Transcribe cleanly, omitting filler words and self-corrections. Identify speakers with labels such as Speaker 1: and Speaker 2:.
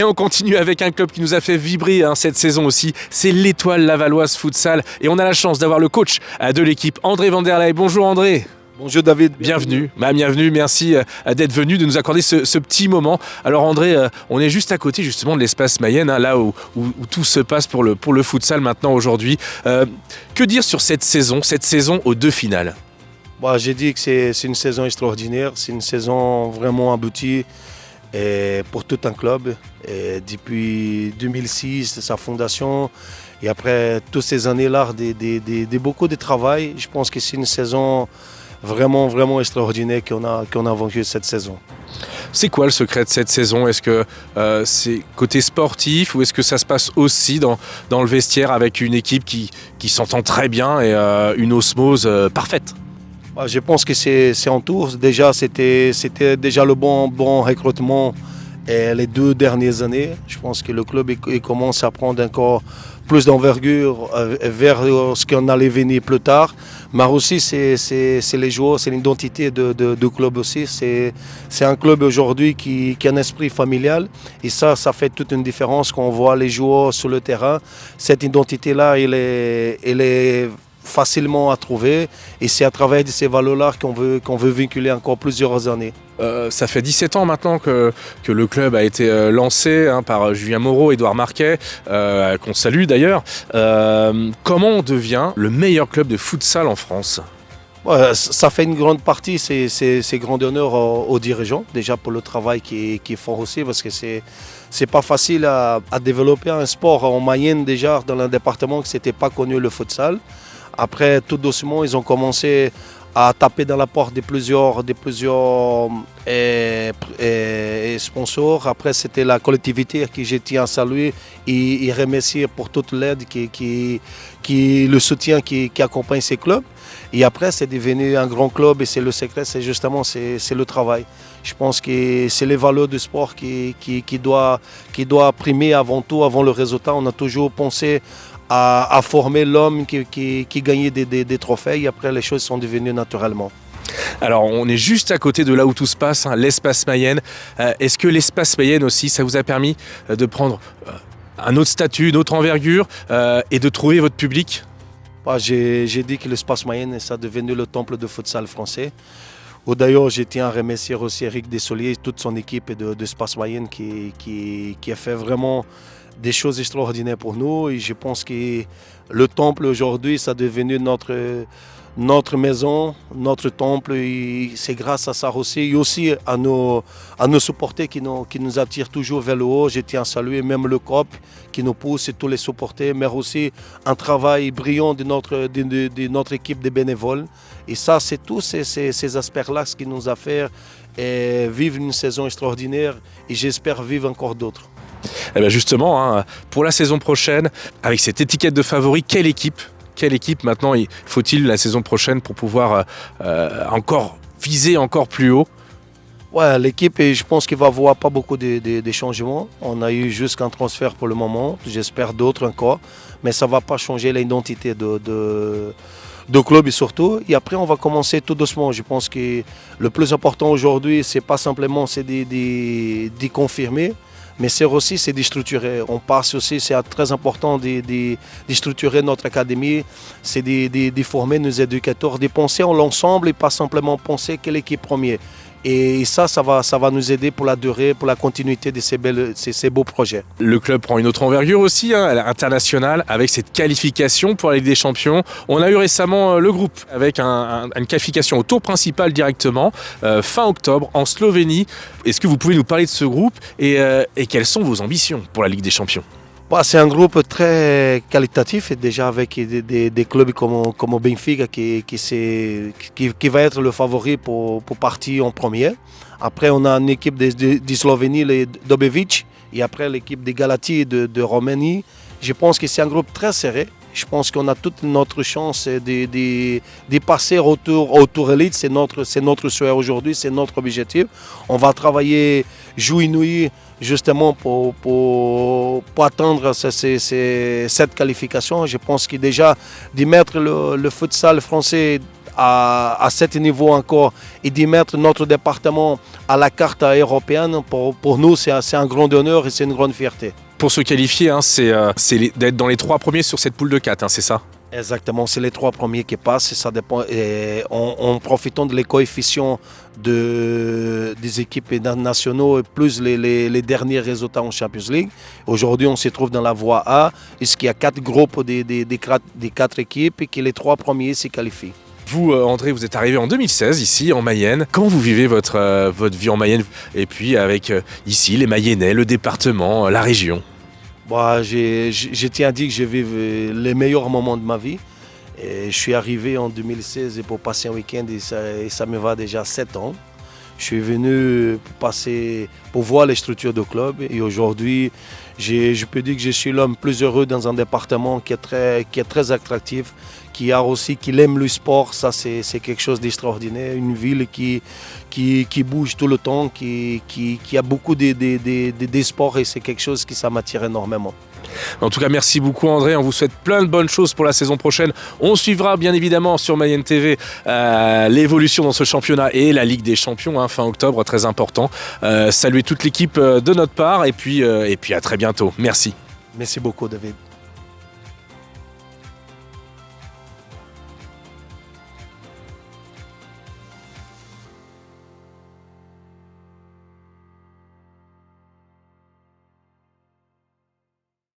Speaker 1: on continue avec un club qui nous a fait vibrer cette saison aussi. C'est l'Étoile Lavalloise Futsal. Et on a la chance d'avoir le coach de l'équipe, André Van der Leij. Bonjour André.
Speaker 2: Bonjour David.
Speaker 1: Bienvenue, bienvenue, merci d'être venu, de nous accorder ce petit moment. Alors André, on est juste à côté justement de l'espace Mayenne, là où tout se passe pour le futsal maintenant aujourd'hui. Que dire sur cette saison aux 2 finales?
Speaker 2: J'ai dit que c'est une saison extraordinaire, c'est une saison vraiment aboutie pour tout un club. Et depuis 2006, sa fondation, et après toutes ces années-là, beaucoup de travail, je pense que c'est une saison vraiment extraordinaire qu'on a vendu cette saison.
Speaker 1: C'est quoi le secret de cette saison? Est-ce que c'est côté sportif ou est-ce que ça se passe aussi dans le vestiaire avec une équipe qui s'entend très bien et une osmose parfaite?
Speaker 2: Je pense que c'est en tour. Déjà, c'était déjà le bon recrutement les 2 dernières années. Je pense que le club il commence à prendre encore plus d'envergure vers ce qu'on allait venir plus tard. Mais aussi, c'est les joueurs, c'est l'identité du club aussi. C'est un club aujourd'hui qui a un esprit familial. Et ça fait toute une différence quand on voit les joueurs sur le terrain. Cette identité-là, elle est facilement à trouver. Et c'est à travers ces valeurs-là qu'on veut véhiculer encore plusieurs années.
Speaker 1: Ça fait 17 ans maintenant que le club a été lancé par Julien Moreau, Édouard Marquet, qu'on salue d'ailleurs. Comment on devient le meilleur club de futsal en France?
Speaker 2: Ça fait une grande partie, c'est grand honneur aux dirigeants, déjà pour le travail qui font aussi, parce que c'est pas facile à développer un sport en Mayenne déjà dans un département qui n'était pas connu, le futsal. Après, tout doucement, ils ont commencé à taper dans la porte de plusieurs sponsors. Après, c'était la collectivité qui je tiens à saluer et remercier pour toute l'aide, le soutien qui accompagne ces clubs. Et après, c'est devenu un grand club et c'est le secret, c'est justement le travail. Je pense que c'est les valeurs du sport qui doit primer avant tout, avant le résultat. On a toujours pensé à former l'homme qui gagnait des trophées et après les choses sont devenues naturellement.
Speaker 1: Alors on est juste à côté de là où tout se passe, l'espace Mayenne. Est-ce que l'espace Mayenne aussi, ça vous a permis de prendre un autre statut, une autre envergure et de trouver votre public?
Speaker 2: J'ai dit que l'espace Mayenne, ça est devenu le temple de futsal français. D'ailleurs, je tiens à remercier aussi Eric Dessolier et toute son équipe de l'espace Mayenne qui a fait vraiment des choses extraordinaires pour nous. Et je pense que le temple aujourd'hui, ça est devenu notre maison, notre temple. Et c'est grâce à ça aussi. Et aussi à nos supporters qui nous attirent toujours vers le haut. Je tiens à saluer même le COP qui nous pousse et tous les supporters, mais aussi un travail brillant de notre équipe de bénévoles. Et ça, c'est tous ces aspects-là qui nous a fait vivre une saison extraordinaire et j'espère vivre encore d'autres.
Speaker 1: Et bien justement, pour la saison prochaine, avec cette étiquette de favori, quelle équipe maintenant faut-il la saison prochaine pour pouvoir encore viser encore plus haut?
Speaker 2: L'équipe, je pense qu'il va y avoir pas beaucoup de changements. On a eu juste qu'un transfert pour le moment, j'espère d'autres encore, mais ça ne va pas changer l'identité de club et surtout. Et après, on va commencer tout doucement. Je pense que le plus important aujourd'hui, c'est pas simplement de confirmer, mais c'est aussi de structurer. On passe aussi, c'est très important de structurer notre académie, c'est de former nos éducateurs, de penser en l'ensemble et pas simplement penser quelle équipe première. Et ça va nous aider pour la durée, pour la continuité de ces beaux projets.
Speaker 1: Le club prend une autre envergure aussi, à l'international, avec cette qualification pour la Ligue des Champions. On a eu récemment le groupe avec une qualification au tour principal directement, fin octobre, en Slovénie. Est-ce que vous pouvez nous parler de ce groupe et quelles sont vos ambitions pour la Ligue des Champions?
Speaker 2: C'est un groupe très qualitatif, déjà avec des clubs comme Benfica qui va être le favori pour partir en première. Après, on a une équipe de Slovénie, les Dobevic, et après l'équipe de Galatie de Roumanie. Je pense que c'est un groupe très serré. Je pense qu'on a toute notre chance de passer au tour élite. C'est notre souhait aujourd'hui, c'est notre objectif. On va travailler jour et nuit justement pour atteindre cette qualification. Je pense que déjà de mettre le futsal français à cet niveau encore et d'y mettre notre département à la carte européenne, pour nous, c'est un grand honneur et c'est une grande fierté.
Speaker 1: Pour se qualifier, hein, c'est d'être dans les 3 premiers sur cette poule de 4, hein, c'est ça?
Speaker 2: Exactement, c'est les 3 premiers qui passent et ça dépend. Et en profitant des coefficients des équipes nationaux plus les derniers résultats en Champions League. Aujourd'hui, on se trouve dans la voie A, puisqu'il y a 4 groupes des 4 équipes et que les 3 premiers se qualifient.
Speaker 1: Vous, André, vous êtes arrivé en 2016 ici en Mayenne. Comment vous vivez votre vie en Mayenne? Et puis avec ici les Mayennais, le département, la région?
Speaker 2: Je tiens à dire que je vis les meilleurs moments de ma vie. Et je suis arrivé en 2016 pour passer un week-end et ça me va déjà 7 ans. Je suis venu pour voir les structures du club et aujourd'hui, je peux dire que je suis l'homme plus heureux dans un département qui est très attractif, qui aime le sport. Ça, c'est quelque chose d'extraordinaire. Une ville qui bouge tout le temps, qui a beaucoup de sports et c'est quelque chose qui ça m'attire énormément.
Speaker 1: En tout cas, merci beaucoup André, on vous souhaite plein de bonnes choses pour la saison prochaine. On suivra bien évidemment sur Mayenne TV l'évolution dans ce championnat et la Ligue des Champions, hein, fin octobre, très important. Saluez toute l'équipe de notre part et puis à très bientôt. Merci.
Speaker 2: Merci beaucoup David.